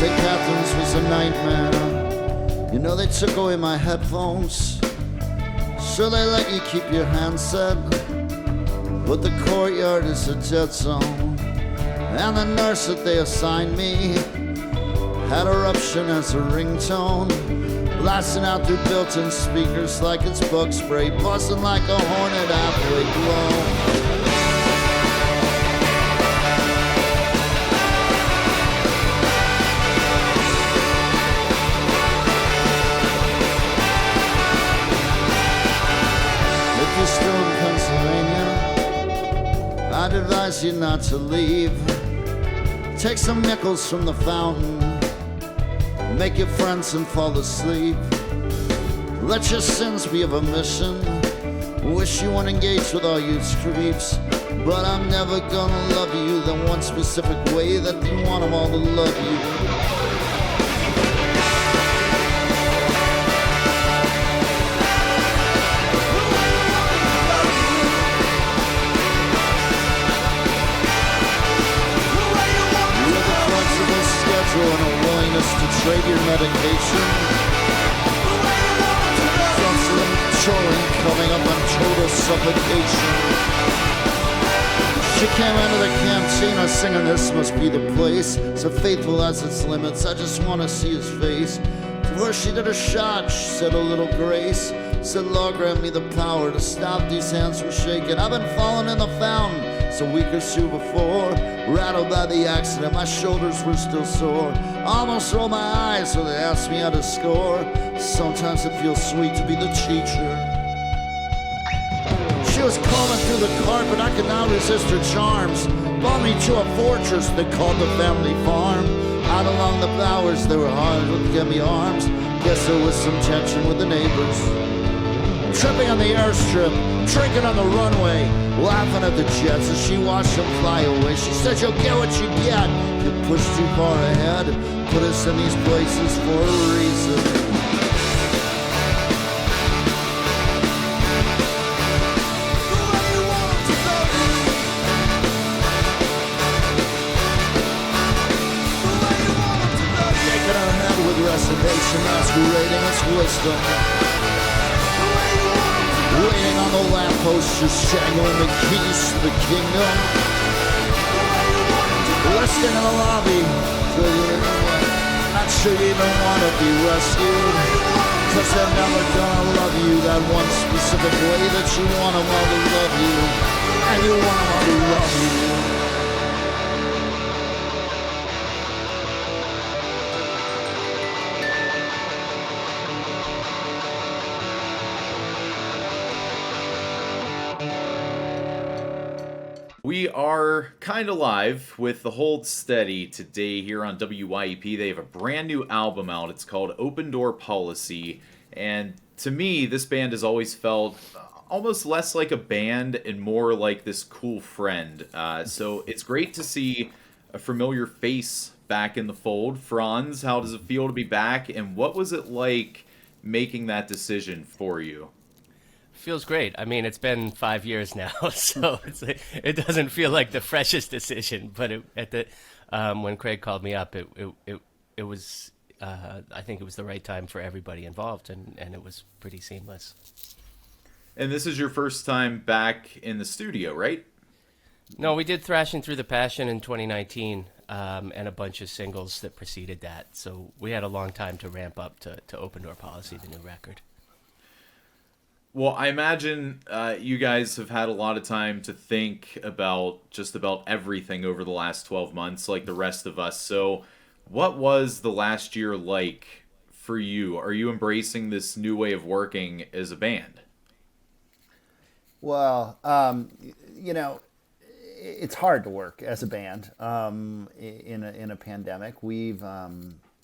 St. Catherine's was a nightmare. You know, they took away my headphones, so they let you keep your handset, but the courtyard is a dead zone. And the nurse that they assigned me had Eruption as a ringtone, blasting out through built-in speakers like it's bug spray, buzzing like a hornet halfway blown. If you're still in Pennsylvania, I'd advise you not to leave. Take some nickels from the fountain, make your friends and fall asleep. Let your sins be of a mission. Wish you weren't engaged with all you creeps, but I'm never gonna love you the one specific way that you want them all to love you. And a willingness to trade your medication. From children coming up on total suffocation. She came into the cantina singing "This Must Be the Place." So faithful as its limits, I just want to see his face. Before she did a shot, she said a little grace. Said, Lord, grant me the power to stop these hands from shaking. I've been falling in the fountain, it's a week or two before. Rattled by the accident, my shoulders were still sore. Almost rolled my eyes when they asked me how to score. Sometimes it feels sweet to be the teacher. She was combing through the carpet, I could not resist her charms. Brought me to a fortress they called the family farm. Out along the bowers, they were hard to get me arms. Guess there was some tension with the neighbors. Tripping on the airstrip, drinking on the runway, laughing at the jets as she watched them fly away. She said, you'll get what you get. You push too far ahead, put us in these places for a reason. Shaking her head with resignation, masquerading its wisdom. Waiting on the lamppost, just jangling the keys to the kingdom. Resting in the lobby, not sure you even want to be rescued. Cause they're never gonna love you that one specific way that you want them all to love you. And you want them all to love you. We are kind of live with the Hold Steady today here on WYEP. They have a brand new album out. It's called Open Door Policy. And to me, this band has always felt almost less like a band and more like this cool friend. So it's great to see a familiar face back in the fold. Franz, how does it feel to be back? And what was it like making that decision for you? Feels great. I mean, it's been 5 years now, so it doesn't feel like the freshest decision. But when Craig called me up, it was I think it was the right time for everybody involved, and it was pretty seamless. And this is your first time back in the studio, right? No, we did Thrashing Through the Passion in 2019, and a bunch of singles that preceded that. So we had a long time to ramp up to Open Door Policy, the new record. Well, I imagine you guys have had a lot of time to think about just about everything over the last 12 months, like the rest of us. So what was the last year like for you? Are you embracing this new way of working as a band? Well, it's hard to work as a band in a pandemic. We've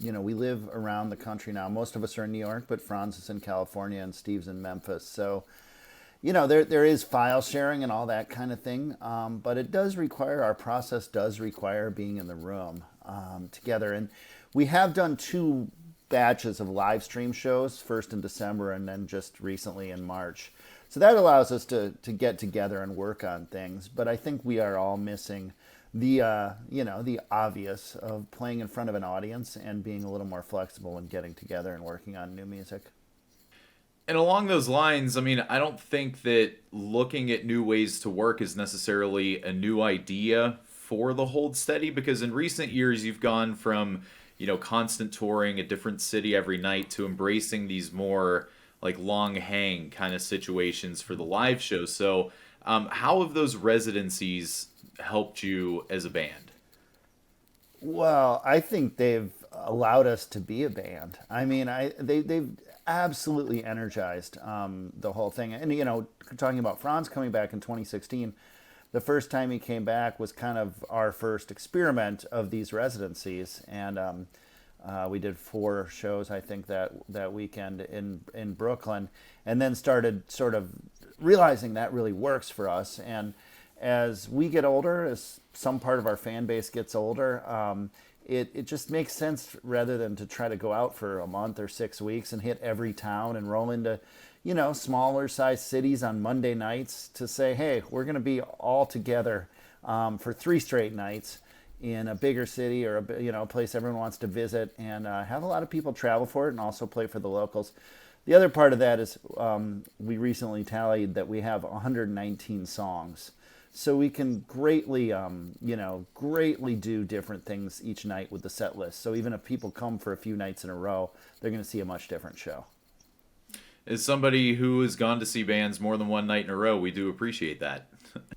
we live around the country now. Most of us are in New York, but Franz is in California and Steve's in Memphis. So, there is file sharing and all that kind of thing. But it does require, our process does require being in the room together. And we have done 2 batches of live stream shows, first in December and then just recently in March. So that allows us to get together and work on things. But I think we are all missing the obvious of playing in front of an audience and being a little more flexible and getting together and working on new music. And along those lines, I mean, I don't think that looking at new ways to work is necessarily a new idea for the Hold Steady, because in recent years you've gone from, constant touring a different city every night to embracing these more like long hang kind of situations for the live show. So, how have those residencies helped you as a band? Well, I think they've allowed us to be a band. I mean, they've absolutely energized the whole thing. And talking about Franz coming back in 2016, the first time he came back was kind of our first experiment of these residencies, and we did 4 shows, I think, that weekend in Brooklyn, and then started sort of realizing that really works for us. And as we get older, as some part of our fan base gets older, it just makes sense, rather than to try to go out for a month or 6 weeks and hit every town and roll into smaller sized cities on Monday nights, to say, hey, we're going to be all together for 3 straight nights in a bigger city, or a place everyone wants to visit, and have a lot of people travel for it and also play for the locals. The other part of that is we recently tallied that we have 119 songs. So we can greatly do different things each night with the set list. So even if people come for a few nights in a row, they're going to see a much different show. As somebody who has gone to see bands more than one night in a row, we do appreciate that.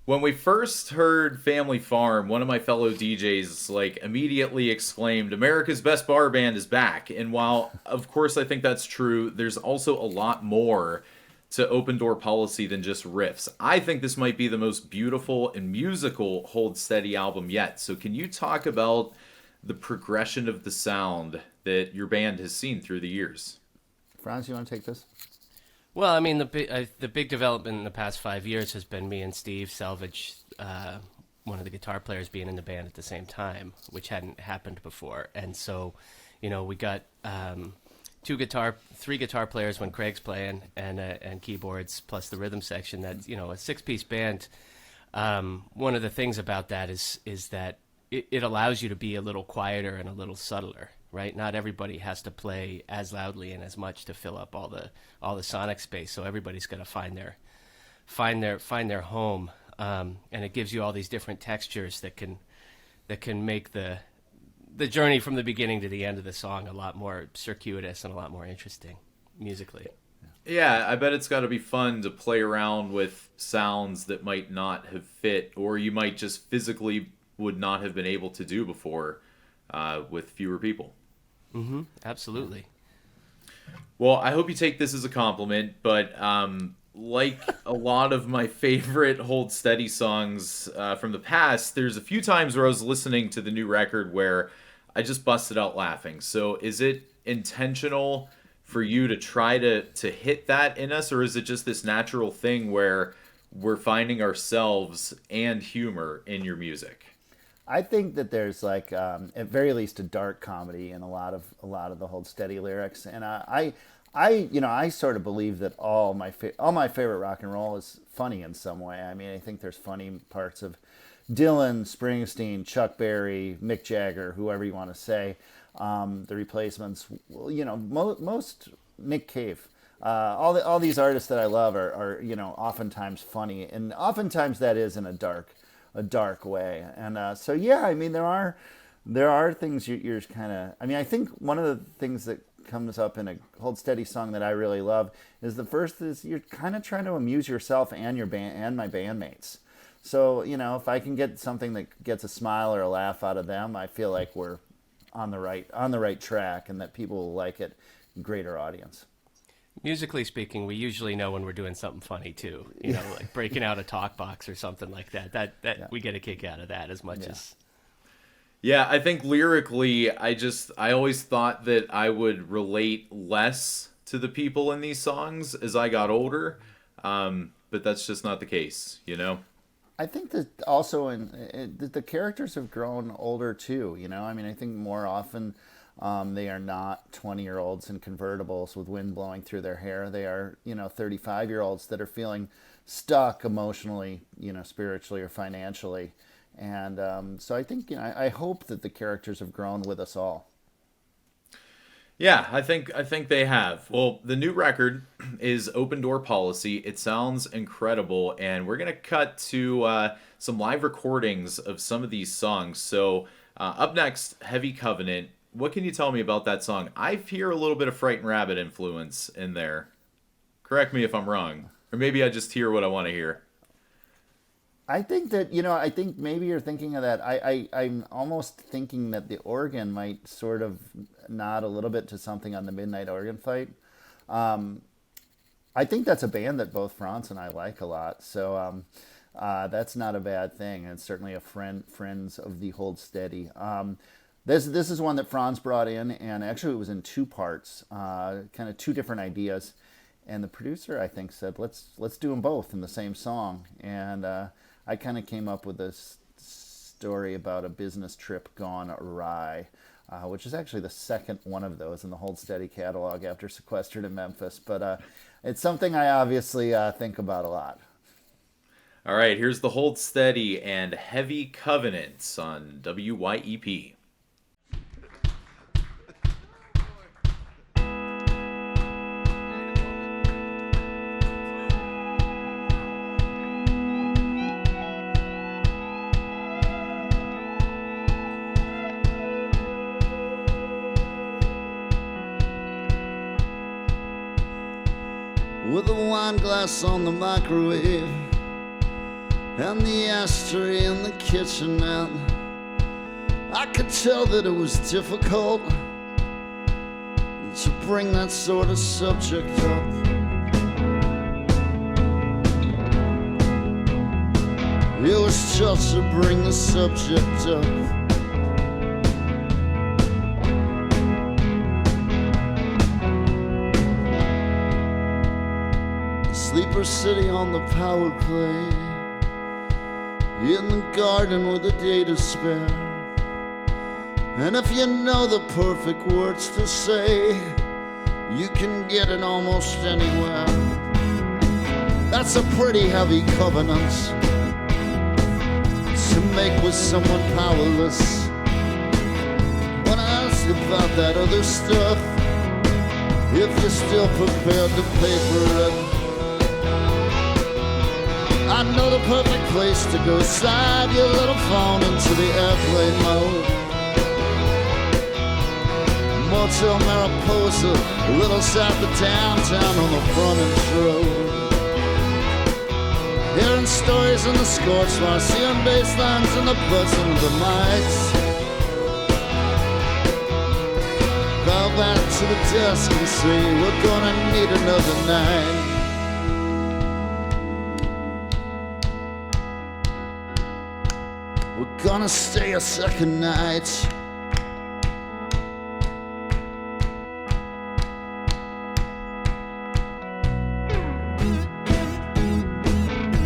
When we first heard Family Farm, one of my fellow DJs immediately exclaimed, "America's best bar band is back." And while of course I think that's true, there's also a lot more to Open Door Policy than just riffs. I think this might be the most beautiful and musical Hold Steady album yet. So can you talk about the progression of the sound that your band has seen through the years? Franz, you want to take this? Well, I mean, the big development in the past 5 years has been me and Steve Salvage, one of the guitar players, being in the band at the same time, which hadn't happened before. And so, we got 3 guitar players when Craig's playing, and keyboards plus the rhythm section. That's a 6-piece band. One of the things about that is that it allows you to be a little quieter and a little subtler. Right, not everybody has to play as loudly and as much to fill up all the sonic space. So everybody's got to find their home, and it gives you all these different textures that can make the journey from the beginning to the end of the song a lot more circuitous and a lot more interesting musically. Yeah, I bet it's got to be fun to play around with sounds that might not have fit, or you might just physically would not have been able to do before with fewer people. Mm-hmm. Absolutely. Well, I hope you take this as a compliment, but like a lot of my favorite Hold Steady songs from the past, there's a few times where I was listening to the new record where I just busted out laughing. So is it intentional for you to try to hit that in us, or is it just this natural thing where we're finding ourselves and humor in your music? I think that there's at very least a dark comedy in a lot of the Hold Steady lyrics, and I sort of believe that all my favorite rock and roll is funny in some way. I mean, I think there's funny parts of Dylan, Springsteen, Chuck Berry, Mick Jagger, whoever you want to say, the Replacements. Most Nick Cave. All these artists that I love are oftentimes funny, and oftentimes that is in a dark way. And so yeah, I mean, there are things you're kind of, I mean, I think one of the things that comes up in a Hold Steady song that I really love is the first is you're kind of trying to amuse yourself and your band and my bandmates. So if I can get something that gets a smile or a laugh out of them, I feel like we're on the right track, and that people will like it. Greater audience. Musically speaking, we usually know when we're doing something funny too. Like breaking out a talk box or something like that. That yeah. We get a kick out of that as much as. Yeah, I think lyrically, I always thought that I would relate less to the people in these songs as I got older, but that's just not the case, I think that also the characters have grown older too. I mean, I think more often they are not 20-year-olds in convertibles with wind blowing through their hair. They are 35-year-olds that are feeling stuck emotionally, spiritually or financially, And so I think, I hope that the characters have grown with us all. Yeah, I think they have. Well, the new record is Open Door Policy. It sounds incredible, and we're gonna cut to some live recordings of some of these songs. So up next, Heavy Covenant. What can you tell me about that song? I hear a little bit of Frightened Rabbit influence in there. Correct me if I'm wrong, or maybe I just hear what I want to hear. I think that, I think maybe you're thinking of that. I'm almost thinking that the organ might sort of nod a little bit to something on the Midnight Organ Fight. I think that's a band that both Franz and I like a lot. So that's not a bad thing. It's certainly a friends of the Hold Steady. This is one that Franz brought in, and actually it was in two parts, kind of two different ideas. And the producer, I think, said, let's do them both in the same song. And I kind of came up with this story about a business trip gone awry, which is actually the second one of those in the Hold Steady catalog after Sequestered in Memphis. But it's something I obviously think about a lot. All right, here's the Hold Steady and Heavy Covenants on WYEP. With a wine glass on the microwave and the ashtray in the kitchenette, I could tell that it was difficult to bring that sort of subject up. It was tough to bring the subject up. Sleeper City on the power play, in the garden with a day to spare. And if you know the perfect words to say, you can get it almost anywhere. That's a pretty heavy covenant to make with someone powerless. When I asked about that other stuff, if you're still prepared to pay for it, I know the perfect place to go. Slide your little phone into the airplane mode. Motel Mariposa, a little south of downtown on the frontage road. Hearing stories in the scorch while seeing bass lines and the buzzing of the mics. Bow back to the desk and say, we're gonna need another night. We're gonna stay a second night.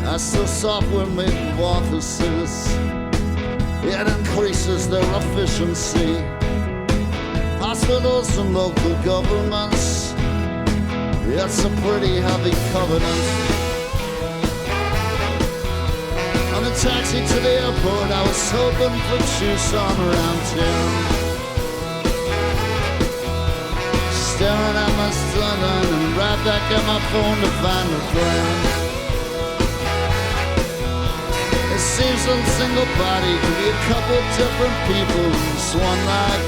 I saw software made in offices. It increases their efficiency. Hospitals and local governments. It's a pretty heavy covenant. On the taxi to the airport, I was hoping for Tucson around town. Staring at my son and right back at my phone to find my friend. It seems one single body can be a couple different people in this one life.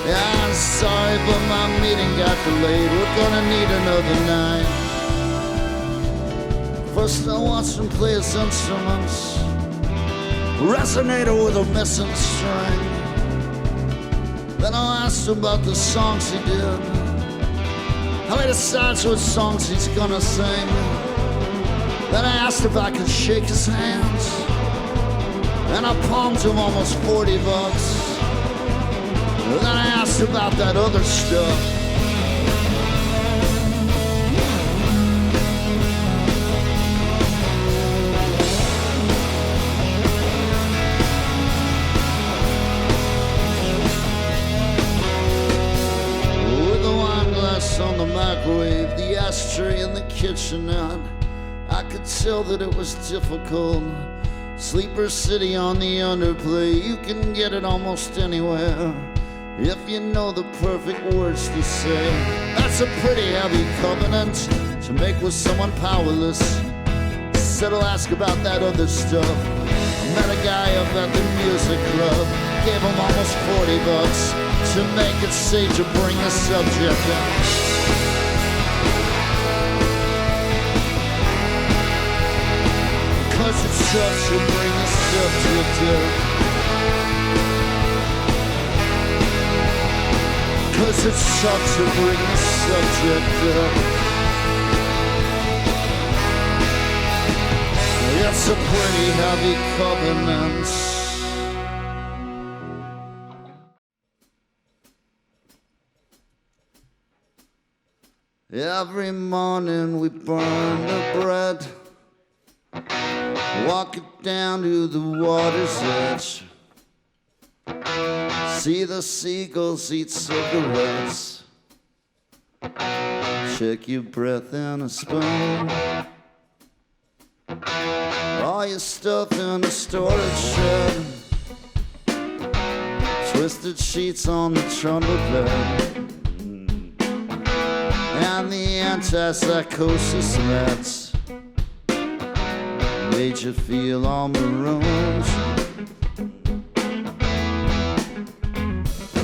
Yeah, I'm sorry, but my meeting got delayed. We're gonna need another night. First I watched him play his instruments, resonator with a missing string. Then I asked him about the songs he did, how he decides what songs he's gonna sing. Then I asked if I could shake his hands, and I palmed him almost $40. And then I asked about that other stuff. On the microwave, the ashtray in the kitchenette, I could tell that it was difficult Sleeper City on the underplay, you can get it almost anywhere if you know the perfect words to say. That's a pretty heavy covenant to make with someone powerless. Said I'll ask about that other stuff. I met a guy up at the music club, gave him almost $40 to make it safe to bring the subject up. Cause it's tough to bring the subject up. Cause it's tough to bring the subject up. It's a pretty heavy covenant. Every morning we burn the bread, walk it down to the water's edge, see the seagulls eat cigarettes, check your breath in a spoon, all your stuff in a storage shed, twisted sheets on the trundle bed, and the antipsychosis meds made you feel all marooned.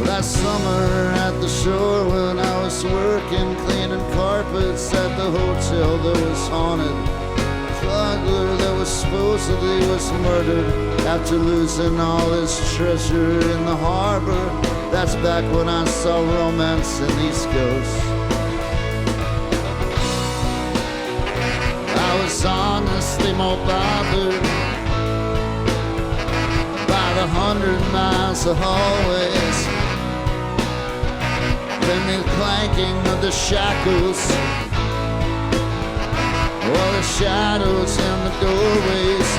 Last summer at the shore when I was working cleaning carpets at the hotel that was haunted, smuggler that was supposedly was murdered after losing all his treasure in the harbor. That's back when I saw romance in these ghosts. I was honestly more bothered by the 100 miles of hallways than the clanking of the shackles or the shadows in the doorways,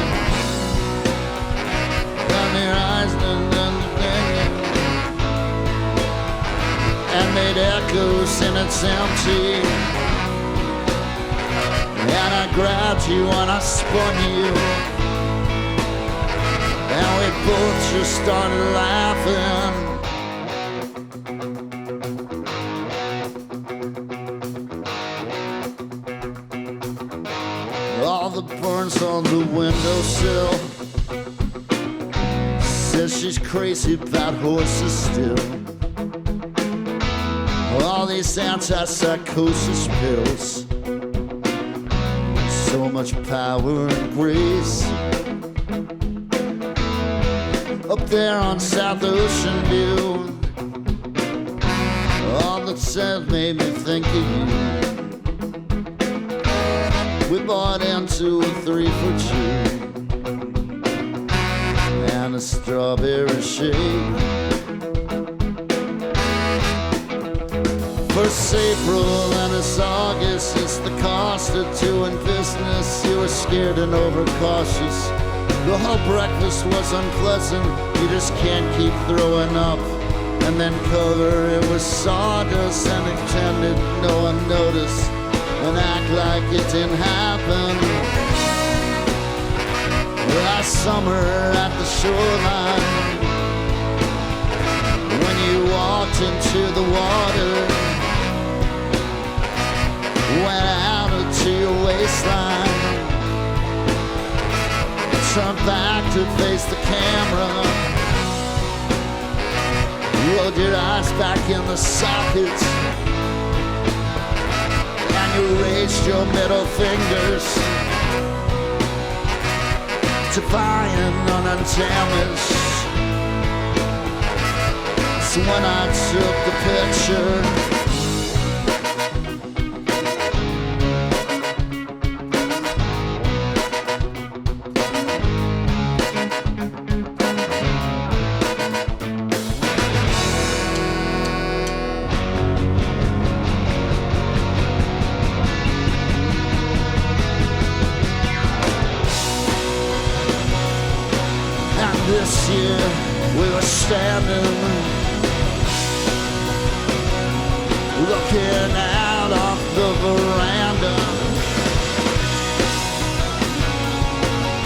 and their eyes and made echoes and it's empty. And I grabbed you and I spun you, and we both just started laughing. All the burns on the windowsill, says she's crazy about horses still. All these antipsychosis pills, so much power and grace. Up there on South Ocean View, all that said made me think of you. We bought into a 3 for $2 and a strawberry shake. First April and it's August, it's the cost of doing business. You were scared and overcautious. The whole breakfast was unpleasant. You just can't keep throwing up and then cover it with sawdust and pretended no one noticed and act like it didn't happen. Last summer at the shoreline, when you walked into the water, went out to your waistline, turned back to face the camera, rolled your eyes back in the sockets, and you raised your middle fingers, defiant and undamaged. So when I took the picture, this year we were standing, looking out off the veranda.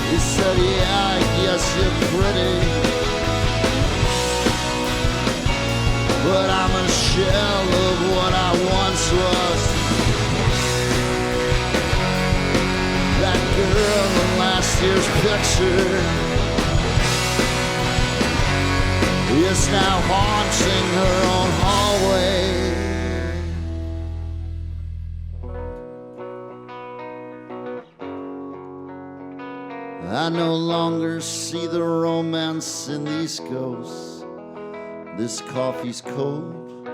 He said, yeah, I yes, you're pretty, but I'm a shell of what I once was. That girl in last year's picture is now haunting her own hallway. I no longer see the romance in these ghosts. This coffee's cold,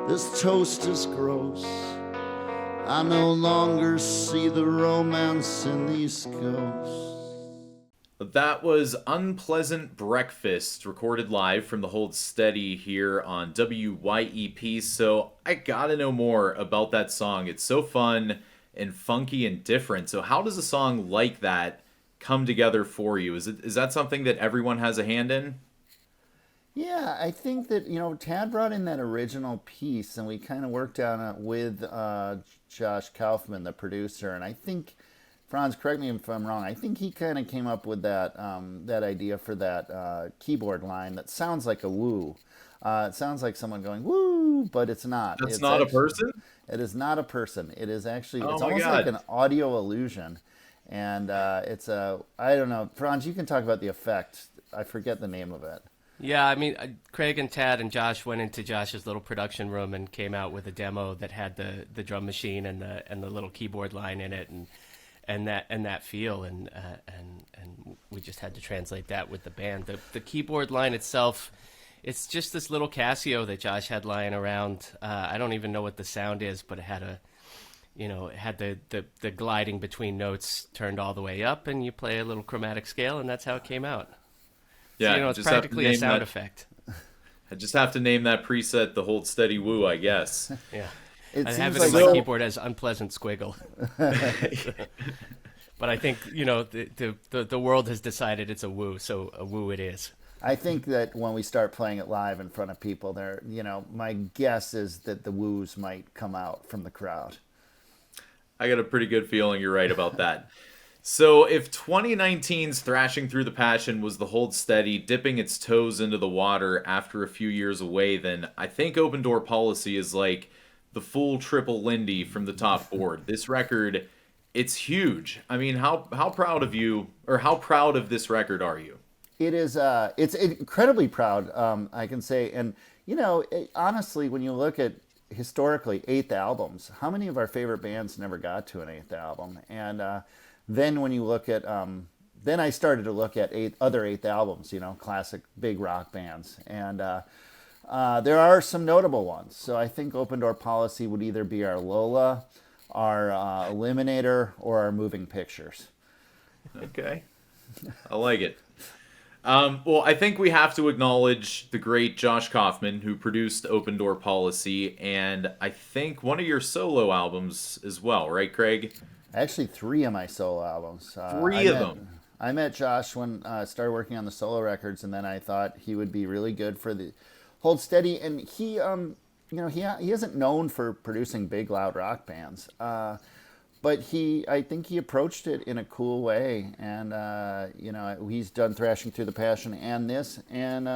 this toast is gross. I no longer see the romance in these ghosts. That was Unpleasant Breakfast, recorded live from the Hold Steady here on WYEP. So I gotta know more about that song. It's so fun and funky and different. So how does a song like that come together for you? Is that something that everyone has a hand in? Yeah, I think that, Tad brought in that original piece, and we kind of worked on it with Josh Kaufman, the producer. And I think, Franz, correct me if I'm wrong, I think he kind of came up with that that idea for that keyboard line that sounds like a woo. It sounds like someone going woo, but it's not. It's not a person? It is not a person. It is actually, Oh it's my almost God. like an audio illusion. And it's I don't know, Franz, you can talk about the effect. I forget the name of it. Yeah, I mean, Craig and Tad and Josh went into Josh's little production room and came out with a demo that had the drum machine and the little keyboard line in it and that feel and we just had to translate that with the band. The keyboard line itself, it's just this little Casio that Josh had lying around. I don't even know what the sound is, but it had the gliding between notes turned all the way up, and you play a little chromatic scale, and that's how it came out. Yeah, So, it's just have to practically a name sound that- effect. I just have to name that preset the Hold Steady Woo, I guess. Yeah. It I have seems it in like my keyboard as unpleasant squiggle. But I think, the world has decided it's a woo, so a woo it is. I think that when we start playing it live in front of people, there, my guess is that the woos might come out from the crowd. I got a pretty good feeling you're right about that. So if 2019's Thrashing Through the Passion was the Hold Steady dipping its toes into the water after a few years away, then I think Open Door Policy is like the full triple Lindy from the top board. This record, it's huge. I mean, how proud of you, or how proud of this record are you? It is, it's incredibly proud, I can say. And, honestly, when you look at historically 8th albums, how many of our favorite bands never got to an 8th album? And then when you look at, then I started to look at other 8th albums, classic big rock bands. And there are some notable ones. So I think Open Door Policy would either be our Lola, our Eliminator, or our Moving Pictures. Okay. I like it. Well, I think we have to acknowledge the great Josh Kaufman, who produced Open Door Policy, and I think one of your solo albums as well, right, Craig? Actually, 3 of my solo albums. Three of them. I met Josh when I started working on the solo records, and then I thought he would be really good for the Hold Steady. And he, he isn't known for producing big, loud rock bands. But I think he approached it in a cool way, and he's done Thrashing Through the Passion and this, and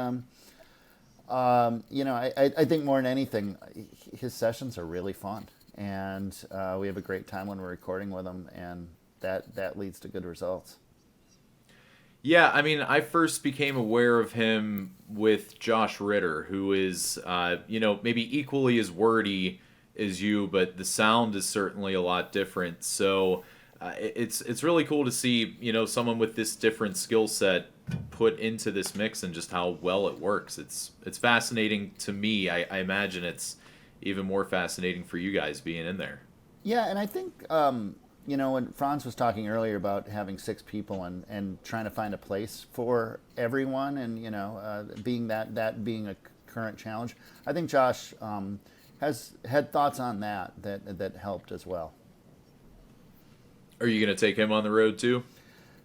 I think more than anything, his sessions are really fun, and we have a great time when we're recording with him, and that leads to good results. Yeah, I mean, I first became aware of him with Josh Ritter, who is, maybe equally as wordy as you, but the sound is certainly a lot different. So it's really cool to see, someone with this different skill set put into this mix and just how well it works. It's fascinating to me. I imagine it's even more fascinating for you guys being in there. Yeah, and I think when Franz was talking earlier about having 6 people and trying to find a place for everyone, and being that being a current challenge, I think Josh has had thoughts on that helped as well. Are you going to take him on the road too?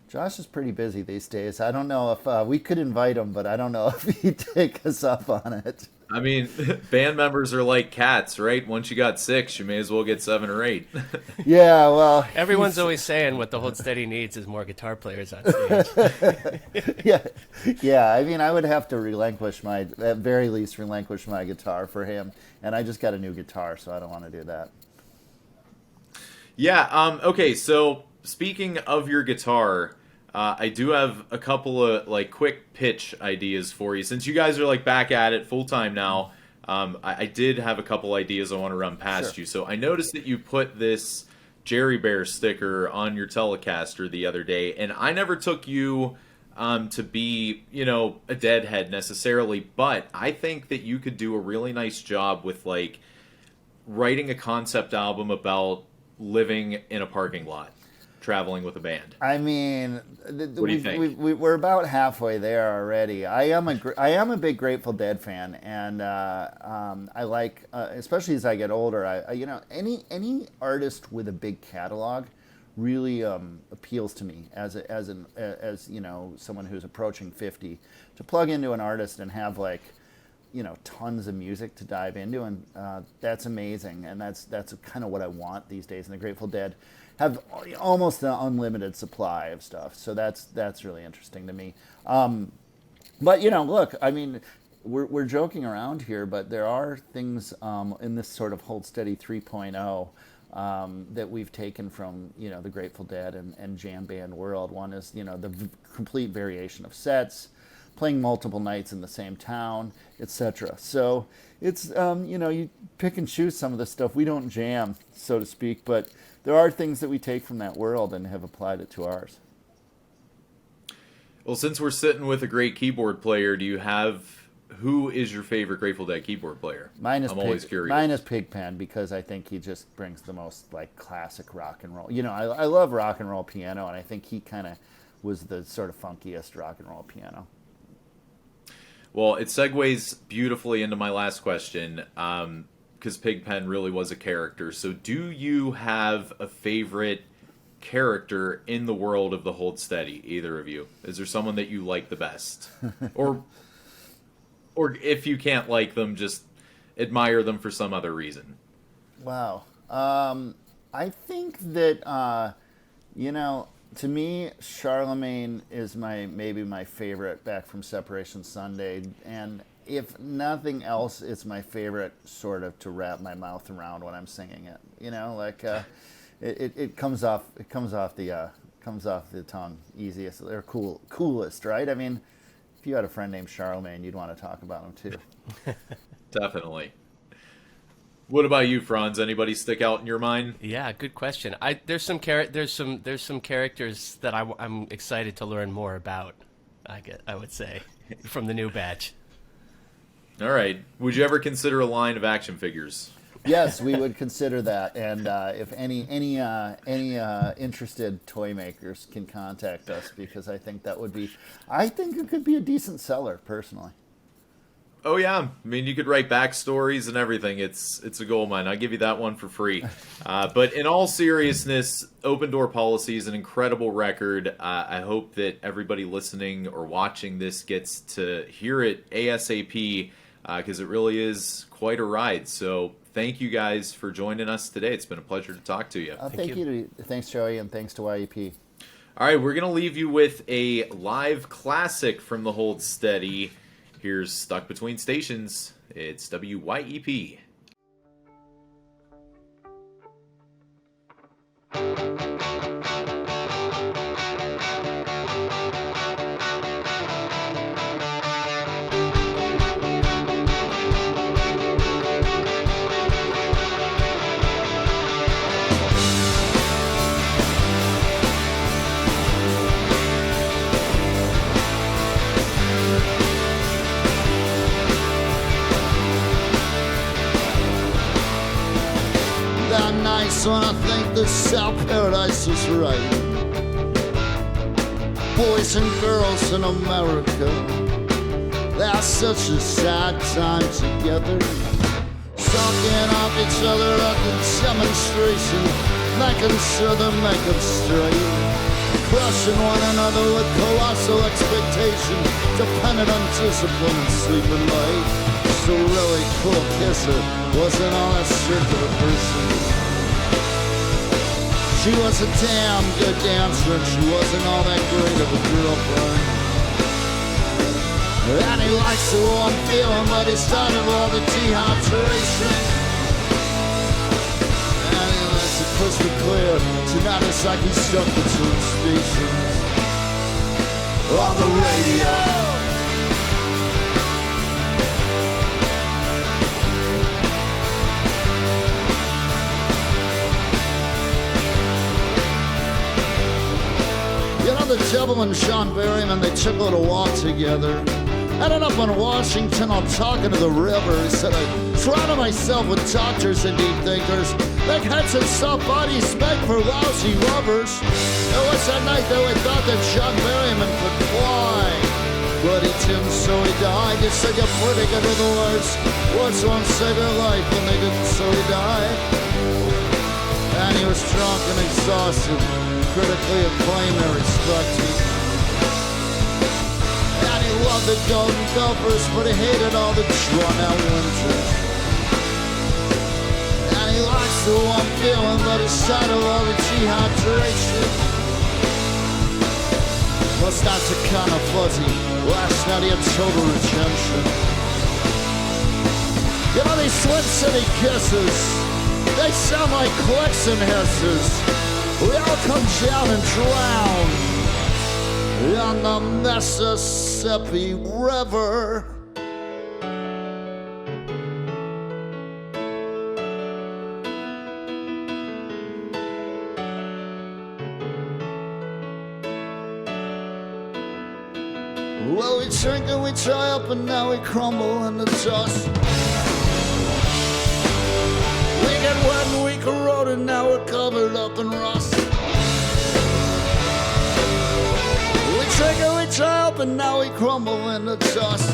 Josh is pretty busy these days. I don't know if we could invite him, but I don't know if he'd take us up on it. I mean, band members are like cats, right? Once you got 6, you may as well get 7 or 8. Yeah, well, Everyone's always saying what the Hold Steady needs is more guitar players on stage. yeah. I mean, I would have to at very least, relinquish my guitar for him, and I just got a new guitar, so I don't want to do that. Yeah. Okay. So speaking of your guitar, I do have a couple of like quick pitch ideas for you. Since you guys are like back at it full time now, I did have a couple ideas I want to run past you. So I noticed that you put this Jerry Bear sticker on your Telecaster the other day, and I never took you to be, a deadhead necessarily, but I think that you could do a really nice job with like writing a concept album about living in a parking lot, traveling with a band. I mean, what do you think? We're about halfway there already. I am a big Grateful Dead fan, and I like, especially as I get older. Any artist with a big catalog really appeals to me as someone who's approaching 50, to plug into an artist and have like, tons of music to dive into, and that's amazing, and that's kind of what I want these days. And the Grateful Dead have almost an unlimited supply of stuff, so that's really interesting to me. But look, I mean, we're joking around here, but there are things in this sort of Hold Steady 3.0 that we've taken from the Grateful Dead and jam band world. One is the complete variation of sets, playing multiple nights in the same town, etc. So it's, you pick and choose some of the stuff. We don't jam, so to speak, but there are things that we take from that world and have applied it to ours. Well, since we're sitting with a great keyboard player, who is your favorite Grateful Dead keyboard player? Always curious. Mine is Pigpen, because I think he just brings the most like classic rock and roll. I love rock and roll piano, and I think he kind of was the sort of funkiest rock and roll piano. Well, it segues beautifully into my last question, because Pigpen really was a character. So do you have a favorite character in the world of the Hold Steady, either of you? Is there someone that you like the best? or if you can't like them, just admire them for some other reason? Wow. I think that, to me, Charlemagne is maybe my favorite back from Separation Sunday, and if nothing else, it's my favorite sort of to wrap my mouth around when I'm singing it. It comes off the tongue easiest or coolest, right? I mean, if you had a friend named Charlemagne, you'd want to talk about him too. Definitely. What about you, Franz? Anybody stick out in your mind? Yeah, good question. There's some characters that I'm excited to learn more about. I would say from the new batch. All right. Would you ever consider a line of action figures? Yes, we would consider that, and if any interested toy makers can contact us, because I think it could be a decent seller, personally. Oh yeah, I mean, you could write backstories and everything. It's a gold mine. I'll give you that one for free. But in all seriousness, Open Door Policy is an incredible record. I hope that everybody listening or watching this gets to hear it ASAP, because it really is quite a ride. So thank you guys for joining us today. It's been a pleasure to talk to you. Thank you. Thanks, Joey, and thanks to YEP. All right, we're going to leave you with a live classic from the Hold Steady. Here's Stuck Between Stations. It's WYEP. When I think the South Paradise is right. Boys and girls in America, they are such a sad time together, sucking off each other at the demonstration, making sure they make it straight. crushing one another with colossal expectation, dependent on discipline and sleeping late. So really cool kisser wasn't all that strict of a person. She was a damn good dancer and she wasn't all that great of a girlfriend. And he likes the warm feeling, but he's tired of all the dehydration. And he likes it crystal clear. Tonight it's like he's stuck between stations. On the radio. You know the gentleman Sean Berryman, they took a little walk together. Ended up in Washington, I'm talking to the river. He said, I surrounded myself with doctors and deep thinkers. Big heads and soft bodies make for lousy lovers. It was that night that we thought that Sean Berryman could fly. But he didn't, so he died. You said you're pretty good with the words. Words won't save your life, and they didn't, so he died. And he was drunk and exhausted, critically acclaimed and respected. And he loved the Golden Gophers, but he hated all the drawn-out winters. And he likes the warm feeling, but he's tired of all the dehydration. Plus that's a kind of fuzzy. Last night he had total retention. You know these Twin City kisses, they sound like clicks and hisses. We all come down and drown on the Mississippi River. Well, we drink and we dry up and now we crumble in the dust. We get wet and we corrode and now we're covered up in rust. We drink and we dry up and now we crumble in the dust.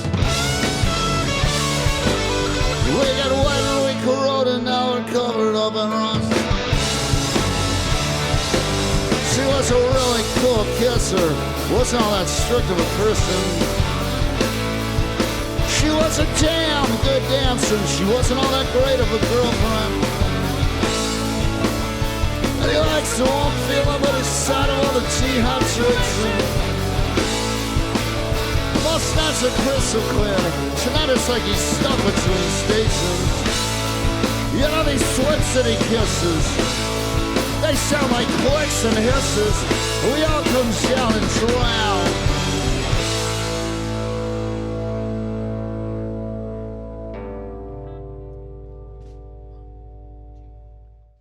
We get wet and we corrode and now we're covered up in rust. She was a really cool kisser, wasn't all that strict of a person. She was a damn good dancer, she wasn't all that great of a girlfriend. And he likes the warm feeling, but he's sad of all the dehydration. Mustache are crystal clear, tonight it's like he's stuck between stations. You know these Twin City kisses, they sound like clicks and hisses. We all come down and